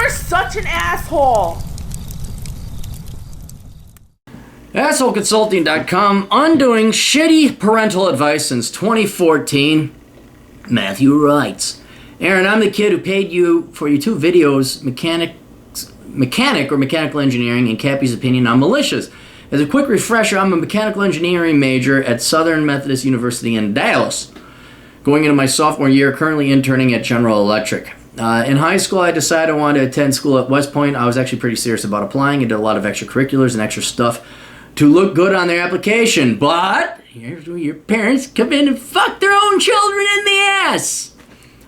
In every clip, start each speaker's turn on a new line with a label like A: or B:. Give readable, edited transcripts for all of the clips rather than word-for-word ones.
A: You're such an asshole.
B: AssholeConsulting.com, undoing shitty parental advice since 2014. Matthew writes, Aaron, I'm the kid who paid you for your 2 videos, mechanic or mechanical engineering, and Cappy's opinion on militias. As a quick refresher, I'm a mechanical engineering major at Southern Methodist University in Dallas. Going into my sophomore year, currently interning at General Electric. In high school, I decided I wanted to attend school at West Point. I was actually pretty serious about applying and did a lot of extracurriculars and extra stuff to look good on their application. But here's where your parents come in and fuck their own children in the ass.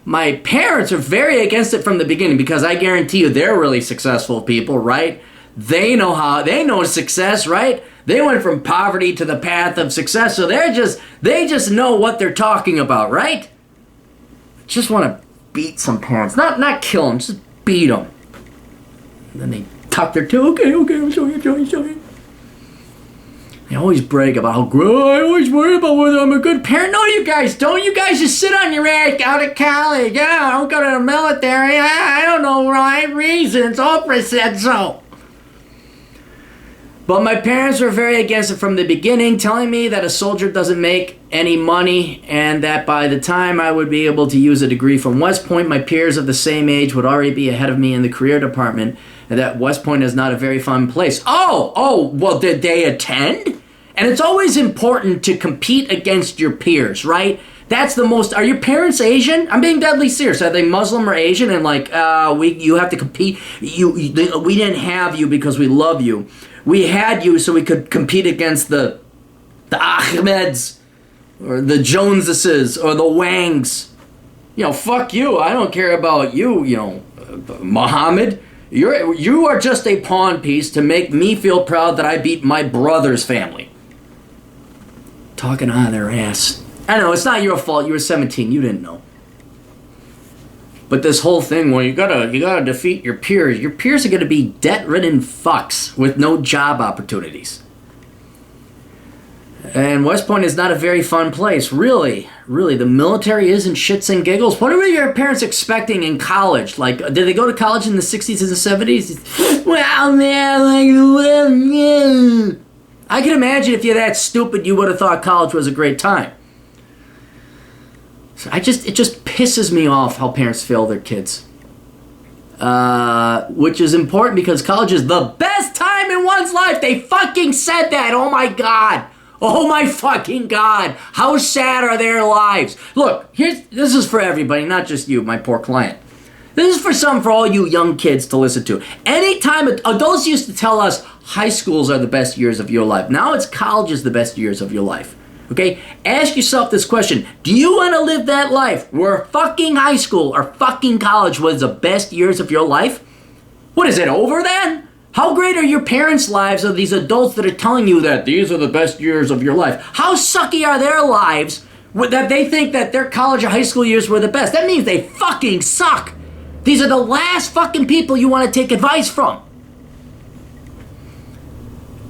B: My parents are very against it from the beginning because I guarantee you they're really successful people, right? They know success, right? They went from poverty to the path of success, so they just know what they're talking about, right? Just want to beat some parents, not kill them, just beat them. And then they tuck their tail. Okay, I'm sorry. They always brag about how good. I always worry about whether I'm a good parent. No, you guys don't. You guys just sit on your ass out of college. Yeah, I don't go to the military. I don't know right reasons. Oprah said so. But my parents were very against it from the beginning, telling me that a soldier doesn't make any money and that by the time I would be able to use a degree from West Point, my peers of the same age would already be ahead of me in the career department and that West Point is not a very fun place. Well, did they attend? And it's always important to compete against your peers, right? That's the most... Are your parents Asian? I'm being deadly serious. Are they Muslim or Asian? And you have to compete. We didn't have you because we love you. We had you so we could compete against the Ahmeds or the Joneses or the Wangs. Fuck you. I don't care about you, Muhammad. You are just a pawn piece to make me feel proud that I beat my brother's family. Talking out of their ass. I know, it's not your fault. You were 17. You didn't know. But this whole thing, well, you gotta defeat your peers. Your peers are gonna be debt-ridden fucks with no job opportunities. And West Point is not a very fun place, really. Really, the military isn't shits and giggles. What were your parents expecting in college? Like, did they go to college in the 60s and the 70s? Well, man, I can imagine if you're that stupid, you would have thought college was a great time. So it just pisses me off how parents fail their kids. Which is important because college is the best time in one's life. They fucking said that. Oh my God. Oh my fucking God. How sad are their lives? Look, this is for everybody, not just you, my poor client. This is for all you young kids to listen to. Anytime adults used to tell us high schools are the best years of your life. Now it's college is the best years of your life. Okay? Ask yourself this question. Do you want to live that life where fucking high school or fucking college was the best years of your life? What is it, over then? How great are your parents' lives of these adults that are telling you that these are the best years of your life? How sucky are their lives that they think that their college or high school years were the best? That means they fucking suck. These are the last fucking people you want to take advice from.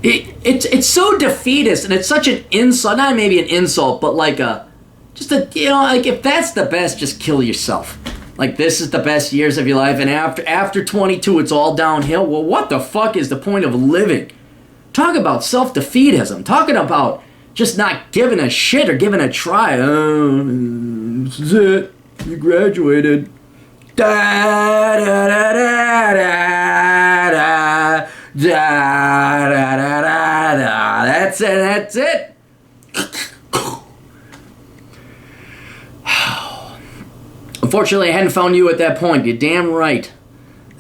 B: It's so defeatist, and it's such an insult. Not maybe an insult, but if that's the best, just kill yourself. Like, this is the best years of your life, and after 22, it's all downhill. Well, what the fuck is the point of living? Talk about self-defeatism. Talking about just not giving a shit or giving a try. This is it. You graduated. Da da da da da da da da da da. That's it. Unfortunately, I hadn't found you at that point. You're damn right.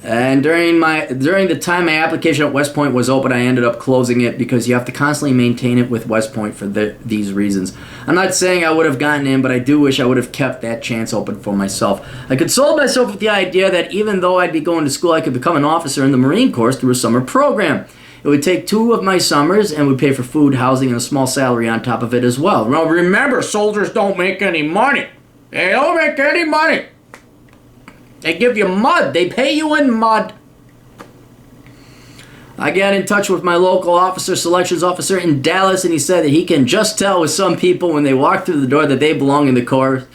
B: And during the time my application at West Point was open, I ended up closing it because you have to constantly maintain it with West Point for these reasons. I'm not saying I would have gotten in, but I do wish I would have kept that chance open for myself. I consoled myself with the idea that even though I'd be going to school, I could become an officer in the Marine Corps through a summer program. It would take 2 of my summers and would pay for food, housing, and a small salary on top of it as well. Well, remember, soldiers don't make any money. They don't make any money. They give you mud. They pay you in mud. I got in touch with my local selections officer in Dallas, and he said that he can just tell with some people when they walk through the door that they belong in the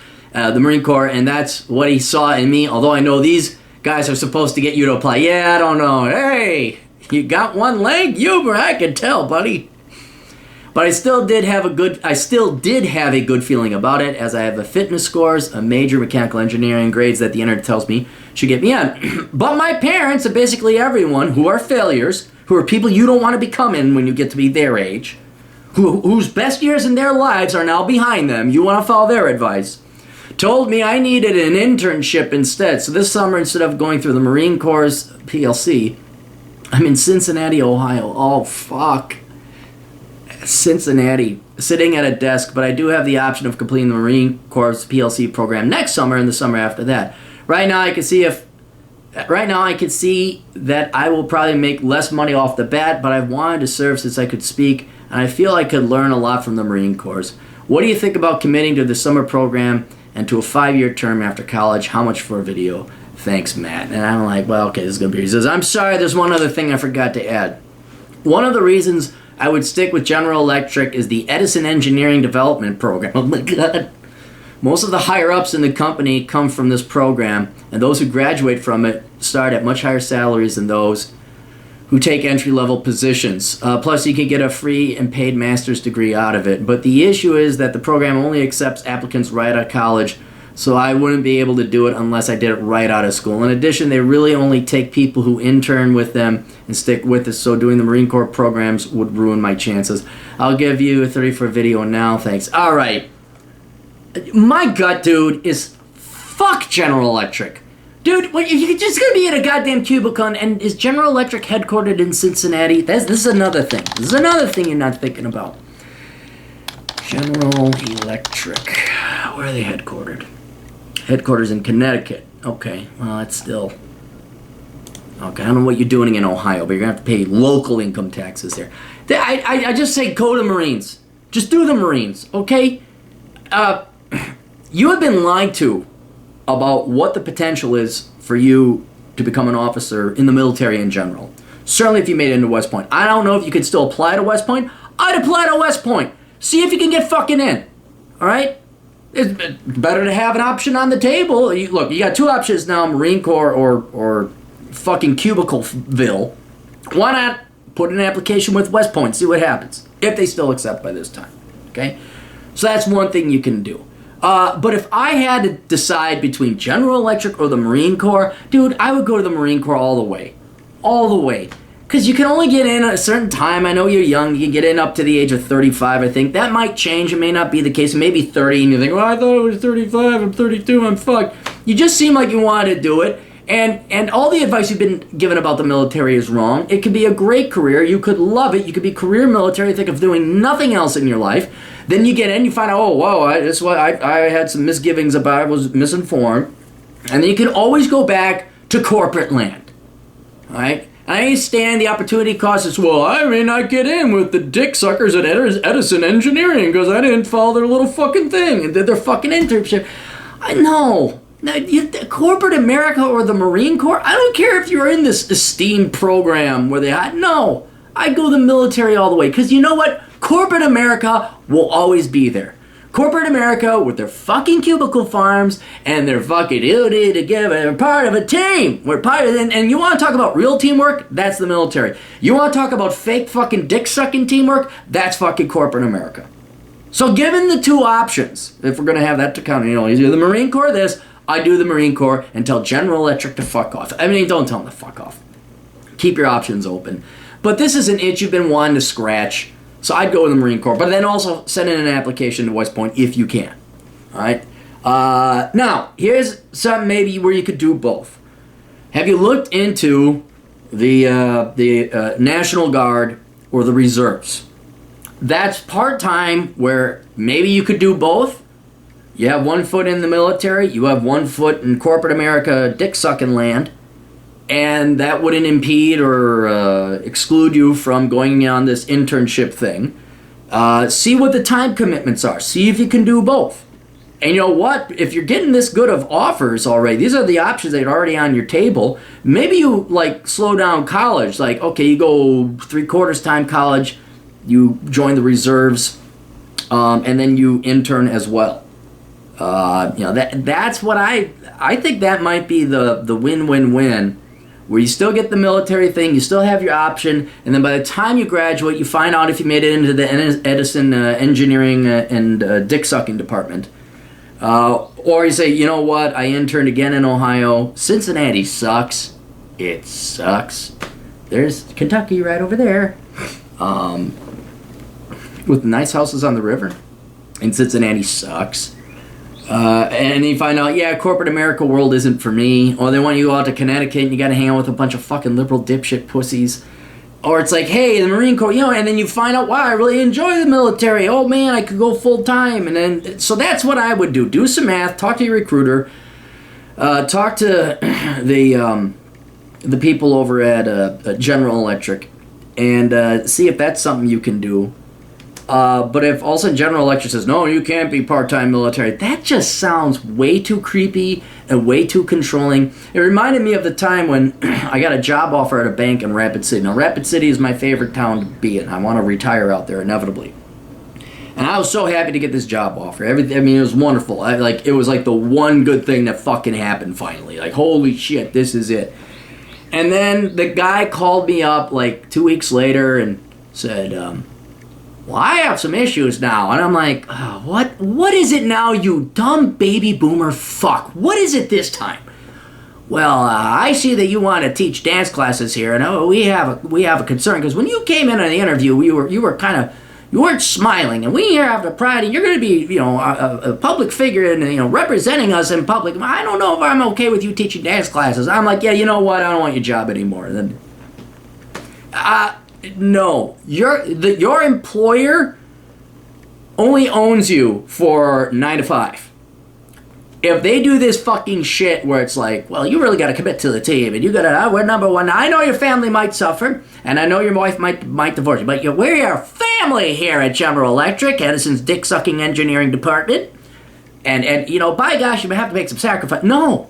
B: Marine Corps, and that's what he saw in me. Although I know these guys are supposed to get you to apply. Yeah, I don't know. Hey, you got one leg, Uber. I can tell, buddy. But I still did have a good feeling about it, as I have the fitness scores, a major mechanical engineering grades that the internet tells me should get me in. But my parents, and basically everyone who are failures, who are people you don't want to become in when you get to be their age, whose best years in their lives are now behind them, you want to follow their advice, told me I needed an internship instead. So this summer, instead of going through the Marine Corps PLC, I'm in Cincinnati, Ohio. Oh, fuck. Cincinnati, sitting at a desk, but I do have the option of completing the Marine Corps PLC program next summer and the summer after that. Right now I can see that I will probably make less money off the bat, but I've wanted to serve since I could speak, and I feel I could learn a lot from the Marine Corps. What do you think about committing to the summer program and to a 5-year term after college? How much for a video? Thanks, Matt. And I'm like, well, okay, this is going to be... He says, I'm sorry, there's one other thing I forgot to add. One of the reasons I would stick with General Electric is the Edison Engineering Development Program. Oh my God. Most of the higher-ups in the company come from this program, and those who graduate from it start at much higher salaries than those who take entry-level positions. Plus, you can get a free and paid master's degree out of it. But the issue is that the program only accepts applicants right out of college, so I wouldn't be able to do it unless I did it right out of school. In addition, they really only take people who intern with them and stick with us, so doing the Marine Corps programs would ruin my chances. I'll give you a 30 for a video now, thanks. All right. My gut, dude, is fuck General Electric. Dude, you're just going to be in a goddamn cubicle, and is General Electric headquartered in Cincinnati? This is another thing. This is another thing you're not thinking about. General Electric. Where are they headquartered? Headquarters in Connecticut. Okay, well, that's still... Okay, I don't know what you're doing in Ohio, but you're going to have to pay local income taxes there. I just say go to Marines. Just do the Marines, okay? You have been lied to about what the potential is for you to become an officer in the military in general. Certainly if you made it into West Point. I don't know if you could still apply to West Point. I'd apply to West Point. See if you can get fucking in. Alright? It's better to have an option on the table. Look, you got two options now, Marine Corps or fucking Cubicleville. Why not put an application with West Point, see what happens, if they still accept by this time. Okay? So that's one thing you can do. But if I had to decide between General Electric or the Marine Corps, dude, I would go to the Marine Corps all the way. All the way. Because you can only get in at a certain time. I know you're young. You can get in up to the age of 35, I think. That might change. It may not be the case. Maybe 30, and you think, well, I thought it was 35. I'm 32. I'm fucked. You just seem like you wanted to do it. And all the advice you've been given about the military is wrong. It could be a great career. You could love it. You could be career military, think of doing nothing else in your life. Then you get in, you find out, oh, whoa, this is what I had some misgivings about. I was misinformed. And then you can always go back to corporate land. All right? I understand the opportunity cost is, well, I may not get in with the dick suckers at Edison Engineering because I didn't follow their little fucking thing and did their fucking internship. I know. Now, corporate America or the Marine Corps, I don't care if you're in this esteemed program where no, I'd go the military all the way. Because you know what? Corporate America will always be there. Corporate America with their fucking cubicle farms and their fucking duty together. We're part of a team. We're part of it. And you want to talk about real teamwork? That's the military. You want to talk about fake fucking dick-sucking teamwork? That's fucking corporate America. So given the two options, if we're going to have that to count, either the Marine Corps or this, I do the Marine Corps and tell General Electric to fuck off. I mean, don't tell them to fuck off. Keep your options open. But this is an itch you've been wanting to scratch. So I'd go with the Marine Corps, but then also send in an application to West Point if you can. All right? Now, here's something maybe where you could do both. Have you looked into the National Guard or the Reserves? That's part-time where maybe you could do both. You have 1 foot in the military, you have 1 foot in corporate America dick-sucking land, and that wouldn't impede or exclude you from going on this internship thing. See what the time commitments are. See if you can do both. And you know what? If you're getting this good of offers already, these are the options that are already on your table. Maybe you slow down college. Okay, you go 3/4 time college, you join the reserves, and then you intern as well. That's what I think that might be the win-win-win, where you still get the military thing, you still have your option, and then by the time you graduate, you find out if you made it into the Edison engineering and dick-sucking department. Or you say, you know what, I interned again in Ohio. Cincinnati sucks. It sucks. There's Kentucky right over there. With nice houses on the river. And Cincinnati sucks. And you find out, yeah, corporate America world isn't for me. Or they want you to go out to Connecticut and you gotta hang out with a bunch of fucking liberal dipshit pussies. Or it's like, hey, the Marine Corps, and then you find out, wow, I really enjoy the military. Oh man, I could go full time. And then, so that's what I would do. Do some math, talk to your recruiter, talk to the people over at General Electric, and see if that's something you can do. But if all of a sudden General Electric says, no, you can't be part-time military, that just sounds way too creepy and way too controlling. It reminded me of the time when I got a job offer at a bank in Rapid City. Now, Rapid City is my favorite town to be in. I want to retire out there inevitably. And I was so happy to get this job offer. It was wonderful. It was like the one good thing that fucking happened finally. Like, holy shit, this is it. And then the guy called me up like 2 weeks later and said, well, I have some issues now. And I'm like, oh, what is it now, you dumb baby boomer fuck? What is it this time? Well, I see that you want to teach dance classes here, and we have a concern, because when you came in on the interview, you weren't smiling, and we here have the pride, and you're going to be, a public figure and, representing us in public. I don't know if I'm okay with you teaching dance classes. I'm like, yeah, you know what? I don't want your job anymore. Then, no, your employer only owns you for 9 to 5. If they do this fucking shit where it's like, well, you really got to commit to the team, and you got to, we're number one. Now, I know your family might suffer, and I know your wife might divorce you, but we're your family here at General Electric, Edison's dick-sucking engineering department, and by gosh, you may have to make some sacrifice. No,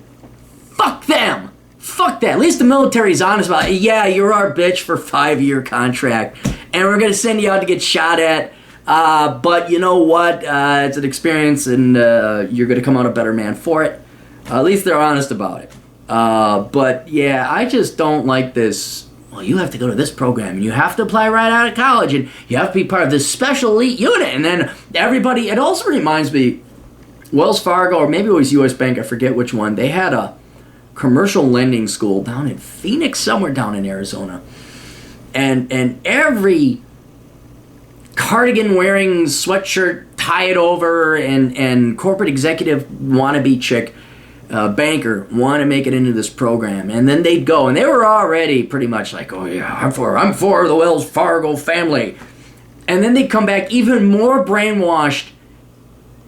B: fuck them. Fuck that. At least the military's honest about it. Yeah, you're our bitch for 5-year contract, and we're going to send you out to get shot at. But you know what? It's an experience, and you're going to come out a better man for it. At least they're honest about it. But yeah, I just don't like this. Well, you have to go to this program, and you have to apply right out of college, and you have to be part of this special elite unit. And then everybody, it also reminds me, Wells Fargo, or maybe it was U.S. Bank, I forget which one, they had a commercial lending school down in Phoenix, somewhere down in Arizona. And every cardigan wearing, sweatshirt, tie it over, and corporate executive wannabe chick, banker, want to make it into this program. And then they'd go, and they were already pretty much like, oh yeah, I'm for the Wells Fargo family. And then they'd come back even more brainwashed,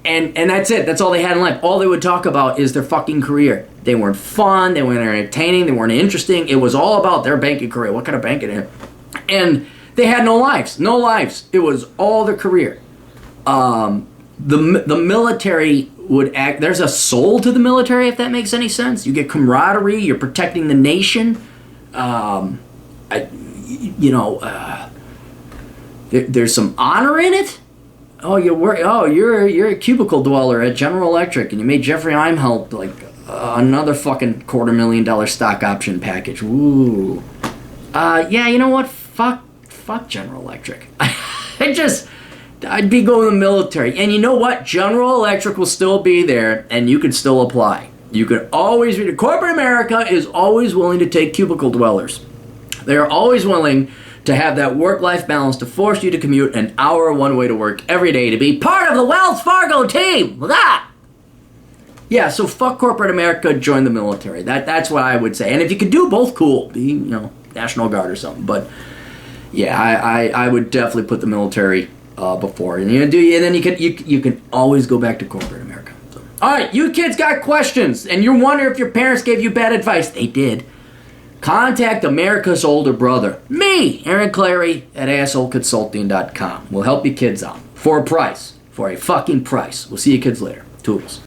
B: and that's it. That's all they had in life. All they would talk about is their fucking career. They weren't fun, they weren't entertaining, they weren't interesting. It was all about their banking career. What kind of bank it is? And they had no lives. It was all their career. The military would act. There's a soul to the military, if that makes any sense. You get camaraderie. You're protecting the nation. There's some honor in it. Oh, you're a cubicle dweller at General Electric, and you made Jeffrey Einhelt like another fucking $250,000 stock option package. Ooh. Yeah, you know what? Fuck General Electric. I'd be going to the military. And you know what? General Electric will still be there, and you could still apply. You could always read it. Corporate America is always willing to take cubicle dwellers. They are always willing to have that work-life balance, to force you to commute an hour one way to work every day, to be part of the Wells Fargo team. That. Yeah, so fuck corporate America, join the military. That's what I would say. And if you could do both, cool. Be, National Guard or something. But yeah, I would definitely put the military before. And then you can always go back to corporate America. So. All right, you kids got questions, and you wonder if your parents gave you bad advice. They did. Contact America's older brother, me, Aaron Clary, at assholeconsulting.com. We'll help you kids out. For a price. For a fucking price. We'll see you kids later. Toodles.